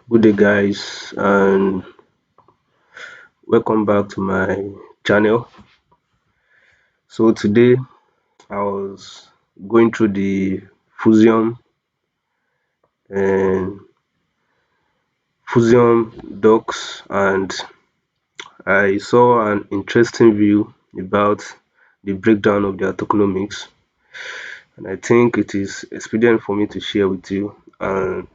Good day, guys, and welcome back to my channel. So today I was going through the Fuseon and Fuseon docs, and I saw an interesting view about the breakdown of their tokenomics, and I think it is expedient for me to share with you and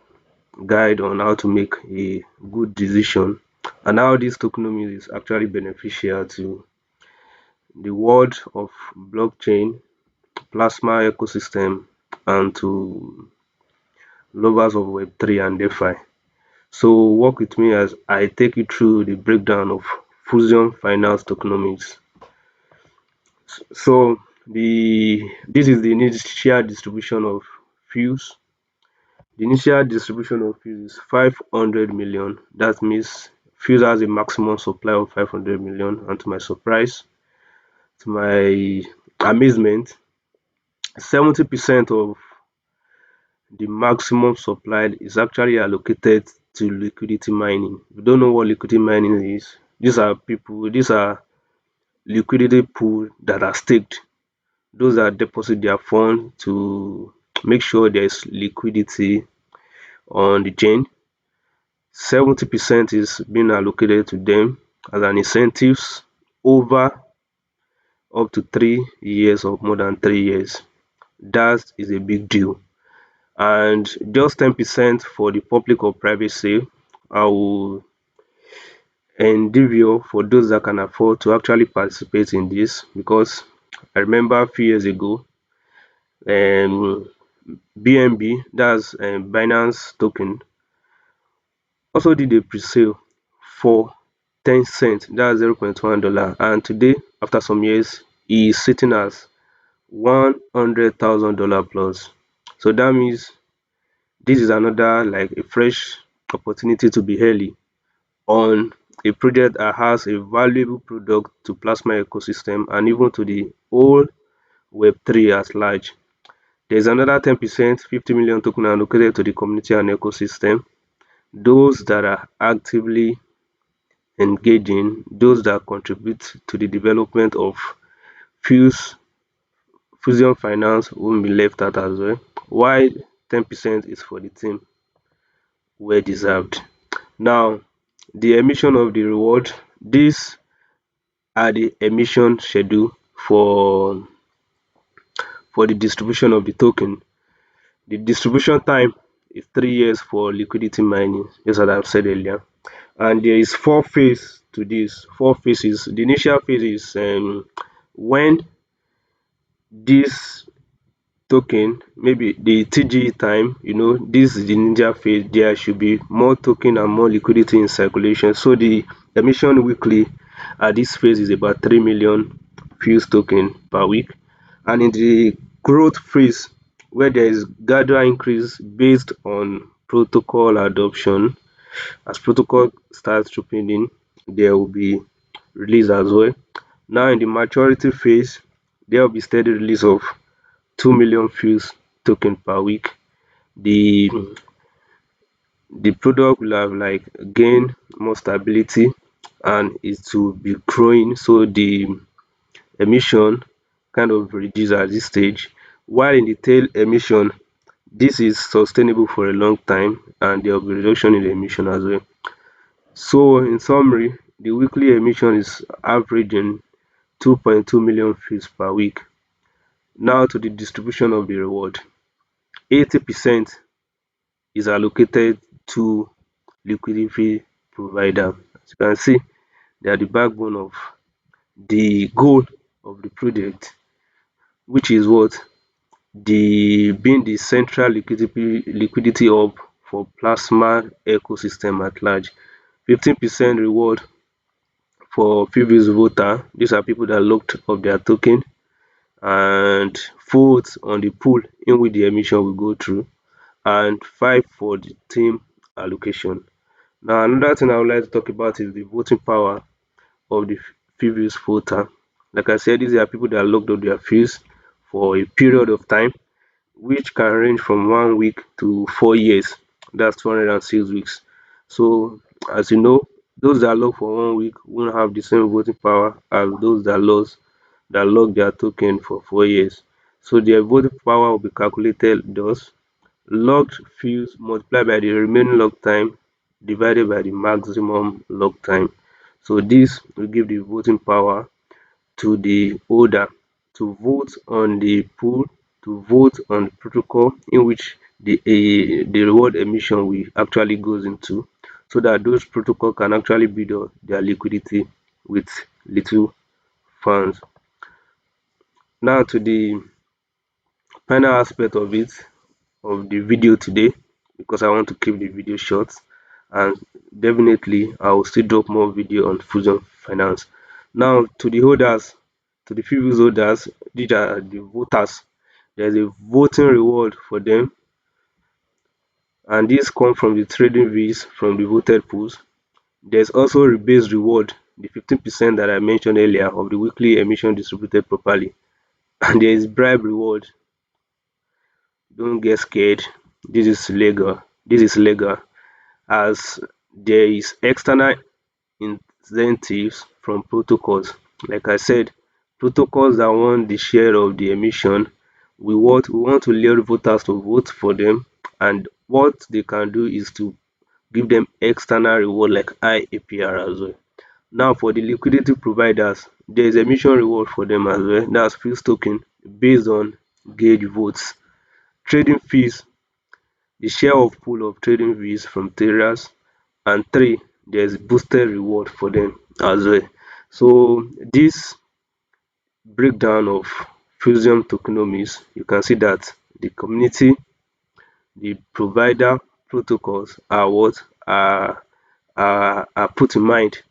guide on how to make a good decision and how this tokenomics is actually beneficial to the world of blockchain, plasma ecosystem, and to lovers of Web3 and DeFi. So work with me as I take you through the breakdown of Fusion Finance Tokenomics. So this is the initial distribution of Fuse. The initial distribution of Fuse is 500 million. That means Fuse has a maximum supply of 500 million, and to my surprise, to my amazement, 70% of the maximum supply is actually allocated to liquidity mining. If you don't know what liquidity mining is, these are liquidity pool that are staked. Those that deposit their fund to make sure there's liquidity on the chain. 70% is being allocated to them as an incentives over up to 3 years or more than 3 years. That is a big deal. And just 10% for the public or private sale. I will endeavor for those that can afford to actually participate in this, because I remember a few years ago, um, BNB, that's Binance token, also did a pre-sale for 10 cents, that's $0.1, and today, after some years, he is sitting as $100,000 plus. So that means this is another, like, a fresh opportunity to be early on a project that has a valuable product to plasma ecosystem and even to the whole Web3 at large. There's another 10%, 50 million token allocated to the community and ecosystem. Those that are actively engaging, those that contribute to the development of Fuse, Fusion Finance won't be left out as well. While 10% is for the team, well deserved. Now, the emission of the reward, these are the emission schedule for the distribution of the token. The distribution time is 3 years for liquidity mining, just as I've said earlier. And there is four phases to this. Four phases. The initial phase is when this token, maybe the TGE time, this is the ninja phase, there should be more token and more liquidity in circulation. So the emission weekly at this phase is about 3 million fuse token per week. And in the growth phase, where there is gradual increase based on protocol adoption, as protocol starts tripping in, there will be release as well. Now in the maturity phase, there will be steady release of 2 million fuse token per week. The product will have like gained more stability and it will be growing, so the emission kind of reduce at this stage. While in the tail emission, this is sustainable for a long time and there will be reduction in the emission as well. So in summary, the weekly emission is averaging 2.2 million fees per week. Now to the distribution of the reward. 80% is allocated to liquidity provider. As you can see, they are the backbone of the goal of the project, which is what? The being the central liquidity hub for plasma ecosystem at large. 15% reward for previous voter. These are people that locked up their token and vote on the pool in which the emission will go through, and 5 for the team allocation. Now another thing I would like to talk about is the voting power of the previous voter. Like I said, these are people that locked up their fees for a period of time which can range from 1 week to 4 years. That's 206 weeks. So as you know, those that lock for 1 week won't have the same voting power as those that lock their token for 4 years. So their voting power will be calculated thus: locked fields multiplied by the remaining lock time divided by the maximum lock time. So this will give the voting power to the holder to vote on the pool, to vote on the protocol in which the reward emission will actually goes into, so that those protocol can actually build up their liquidity with little funds. Now to the final aspect of the video today, because I want to keep the video short, and definitely I will still drop more video on Fusion Finance. Now to the holders, to the previous holders, these are the voters. There's a voting reward for them, and this come from the trading fees from the voted pools. There's also a rebase reward, the 15% that I mentioned earlier of the weekly emission distributed properly. And there is bribe reward. Don't get scared. This is legal. This is legal, as there is external incentives from protocols. Like I said, protocols that want the share of the emission, we want to lure voters to vote for them, and what they can do is to give them external reward like high APR as well. Now for the liquidity providers, there is emission reward for them as well. That's Fuse token based on gauge votes. Trading fees, the share of pool of trading fees from traders. And three, there's boosted reward for them as well. So this breakdown of Fuseon Tokenomics, you can see that the community, the provider protocols are what are put in mind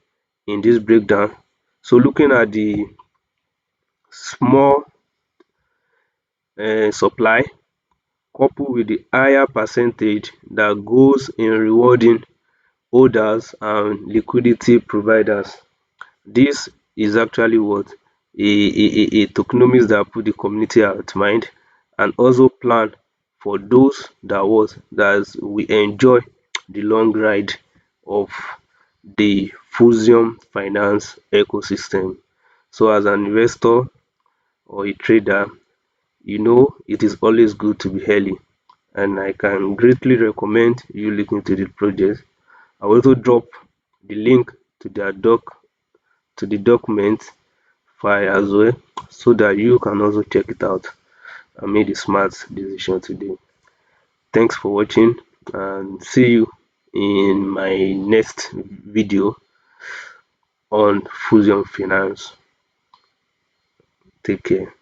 in this breakdown. So looking at the small supply coupled with the higher percentage that goes in rewarding holders and liquidity providers, this is actually what a tokenomics that put the community at mind, and also plan for those that will enjoy the long ride of the Fusion finance ecosystem. So as an investor or a trader, you know it is always good to be early, and I can greatly recommend you looking to the project. I will also drop the link to their to the document file as well, so that you can also check it out and make a smart decision today. Thanks for watching, and see you in my next video on Fusion Finance. Take care.